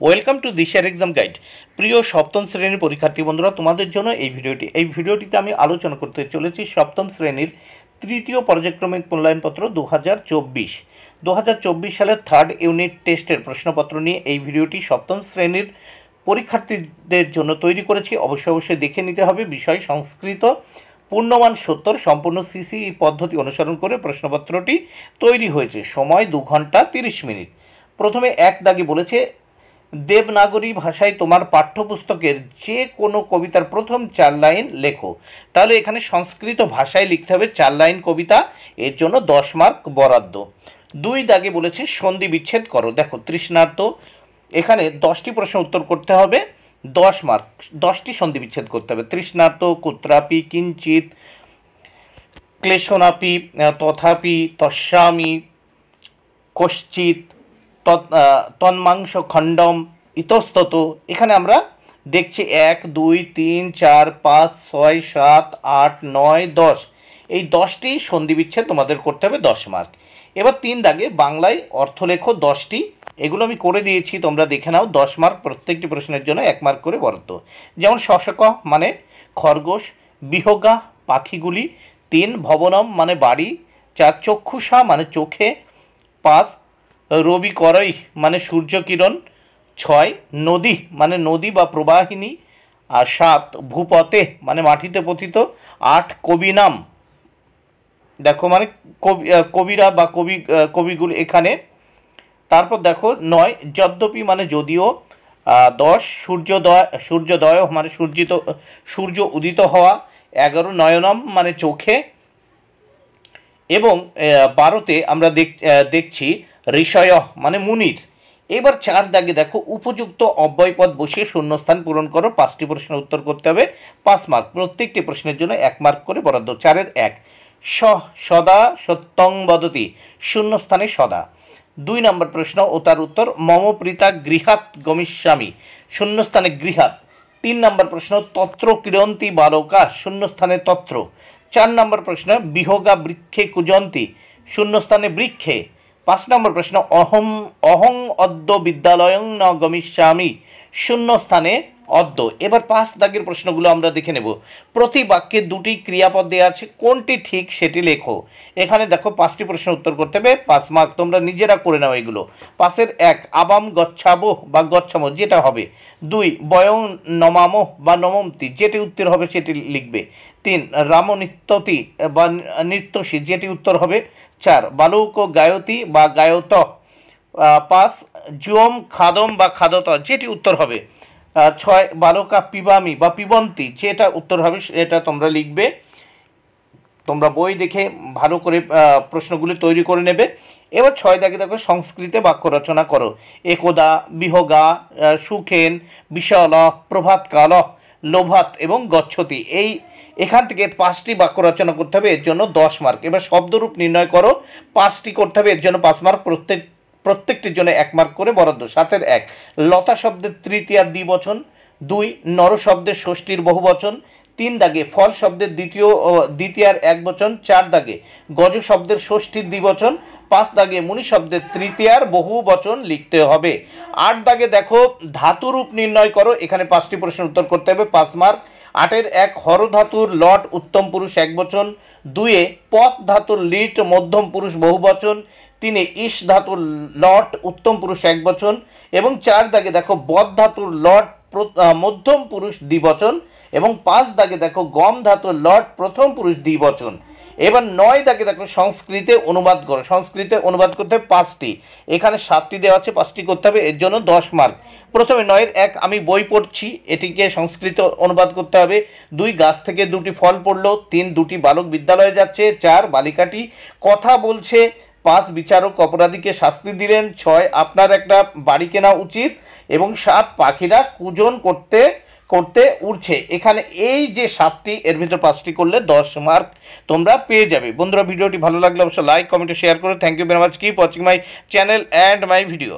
Welcome to দিশার exam guide. প্রিয় সপ্তম শ্রেণীর পরীক্ষার্থী বন্ধুরা, তোমাদের জন্য এই ভিডিওটিতে আমি আলোচনা করতে চলেছি সপ্তম শ্রেণীর তৃতীয় পর্যায়ক্রমিক মূল্যায়নপত্র 2024 সালের থার্ড ইউনিট টেস্টের প্রশ্নপত্র নিয়ে এই ভিডিওটি সপ্তম শ্রেণীর পরীক্ষার্থীদের জন্য তৈরি করেছি। অবশ্যই দেখে নিতে হবে। বিষয় সংস্কৃত, পূর্ণমান 70, সম্পূর্ণ সিসিই পদ্ধতি অনুসরণ করে প্রশ্নপত্রটি তৈরি হয়েছে। সময় 2 ঘন্টা 30 মিনিট। প্রথমে এক দাগে বলেছে, দেবনাগরী ভাষায় তোমার পাঠ্যপুস্তকের যে কোনো কবিতার প্রথম 4 লাইন লেখো। তাহলে এখানে সংস্কৃত ভাষায় লিখতে হবে 4 লাইন কবিতা, এর জন্য 10 মার্ক বরাদ্দ। 2 দাগে বলেছে সন্ধি বিচ্ছেদ করো। দেখো তৃষ্ণার্ত, এখানে 10টি প্রশ্ন উত্তর করতে হবে, 10 মার্ক। 10টি সন্ধি বিচ্ছেদ করতে হবে। তৃষ্ণার্ত, কুত্রাপি, কিঞ্চিত, ক্লেশনাপি, তথাপি, তস্যামি, কশ্চিৎ, তন্মাংস খণ্ডম, ইতস্তত। এখানে আমরা দেখছি 1, 2, 3, 4, 5, 6, 7, 8, 9, 10, এই 10টি সন্ধি বিচ্ছেদ তোমাদের করতে হবে, 10 মার্ক। এবার 3 দাগে বাংলায় অর্থ লেখো 10টি। এগুলো আমি করে দিয়েছি, তোমরা দেখে নাও। 10 মার্ক, প্রত্যেকটি প্রশ্নের জন্য 1 মার্ক করে বরাদ্দ। যেমন শশক মানে খরগোশ, বিহগা পাখিগুলি, 3 ভবনম মানে বাড়ি, 4 চক্ষুষা মানে চোখে, 5 রবি করই মানে সূর্যকিরণ, 6 নদী মানে নদী বা প্রবাহিনী, আর 7 ভূপতে মানে মাটিতে পতিত, 8 কবিনাম দেখো মানে কবিরা বা কবিগুলি এখানে। তারপর দেখো 9 যদ্যপি মানে যদিও, 10 সূর্যোদয় মানে সূর্য উদিত হওয়া, 11 নয়নম মানে চোখে, এবং 12তে আমরা দেখছি ঋষয় মানে মুনির। এবার 4 দাগে দেখো উপযুক্ত অব্যয়পদ বসিয়ে শূন্যস্থান পূরণ করো। 5টি প্রশ্নের উত্তর করতে হবে, 5 মার্ক। প্রত্যেকটি প্রশ্নের জন্য 1 মার্ক করে বরাদ্দ। 4-এর 1 সদা সত্যং বদতি, শূন্যস্থানে সদা। 2 নম্বর প্রশ্ন ও তার উত্তর, মম প্রীতা গৃহাৎ গমিষ্যামি, শূন্যস্থানে গৃহাৎ। 3 নম্বর প্রশ্ন, তত্র ক্রীড়ন্তি বালকা, শূন্যস্থানে তত্র। 4 নম্বর প্রশ্ন, বিহগা বৃক্ষে কুজন্তি, শূন্যস্থানে বৃক্ষে। 5 নম্বর প্রশ্ন, অহং অদ্য বিদ্যালয়ং ন গমিষ্যামি, শূন্যস্থানে অদ্য। এবার 5 দাগের প্রশ্নগুলো আমরা দেখে নেব। প্রতি বাক্যে 2টি ক্রিয়াপদ দেওয়া আছে, কোনটি ঠিক সেটি লেখো। এখানে দেখো 5টি প্রশ্ন উত্তর করতে হবে, 5 মার্ক। তোমরা নিজেরা করে নাও এগুলো। 5-এর 1 আবাম গচ্ছাবো বা গচ্ছামো, যেটা হবে। 2 বয়ং নমামো বা নমন্তি, যেটি উত্তর হবে সেটি লিখবে। 3 রাম নৃত্যতি বা নৃত্যসী, যেটি উত্তর হবে। 4 বালুক গায়তি বা গায়ত। 5 জুয়ম খাদম বা খাদত, যেটি উত্তর হবে। 6 বালকা পিবামি বা পিবন্তি, যেটা উত্তর হবে এটা তোমরা লিখবে। তোমরা বই দেখে ভালো করে প্রশ্নগুলি তৈরি করে নেবে। এবার 6 দাগে দেখো সংস্কৃতে বাক্য রচনা করো। একদা, বিহগা, সুখেন, বিশাল, প্রভাতকাল, লোভাত এবং গচ্ছতি। এখান থেকে 5টি বাক্য রচনা করতে হবে, এর জন্য 10 মার্ক। এবার শব্দরূপ নির্ণয় করো, 5টি করতে হবে, এর জন্য 5 মার্ক। প্রত্যেকটির জন্য 1 মার্ক করে বরাদ্দ। 7-এর 1 লতা শব্দের তৃতীয়ার দ্বিবচন। 2 নর শব্দের ষষ্ঠীর বহুবচন। 3 দাগে ফল শব্দের দ্বিতীয়ার একবচন। 4 দাগে গজ শব্দের ষষ্ঠীর দ্বিবচন। 5 দাগে মুনি শব্দের তৃতীয়ার বহুবচন লিখতে হবে। 8 দাগে দেখো ধাতুরূপ নির্ণয় করো। এখানে 5টি প্রশ্নের উত্তর করতে হবে, 5 মার্ক। 8-এর 1 হর ধাতুর লট উত্তম পুরুষ একবচন। 2 পথ ধাতুর লিট মধ্যম পুরুষ বহুবচন। 3 ইস ধাতুর লট উত্তম পুরুষ একবচন। এবং 4 দাগে দেখো বদ ধাতুর লট মধ্যম পুরুষ দ্বিবচন। এবং 5 দাগে দেখো গম ধাতুর লট প্রথম পুরুষ দ্বিবচন। এবার 9 দাগে দেখো সংস্কৃতে অনুবাদ করো। সংস্কৃতে অনুবাদ করতে হবে 5টি, এখানে 7টি দেওয়া আছে, 5টি করতে হবে, এর জন্য 10 মার্ক। প্রথমে 9-এর 1 আমি বই পড়ছি, এটিকে সংস্কৃত অনুবাদ করতে হবে। 2 গাছ থেকে 2টি ফল পড়লো। 3 2টি বালক বিদ্যালয়ে যাচ্ছে। 4 বালিকাটি কথা বলছে। 5 বিচারক অপরাধীকে শাস্তি দিলেন। 6 আপনার একটা বাড়ি কেনা উচিত। এবং 7 পাখিরা কুজন করতে করতে উড়ছে। এখানে এই যে 7টি, এর ভিতর 5টি করলে 10 মার্ক তোমরা পেয়ে যাবে। বন্ধুরা, ভিডিওটি ভালো লাগলে অবশ্যই লাইক, কমেন্ট, শেয়ার করো। Thank you very much. Keep watching my channel and my video.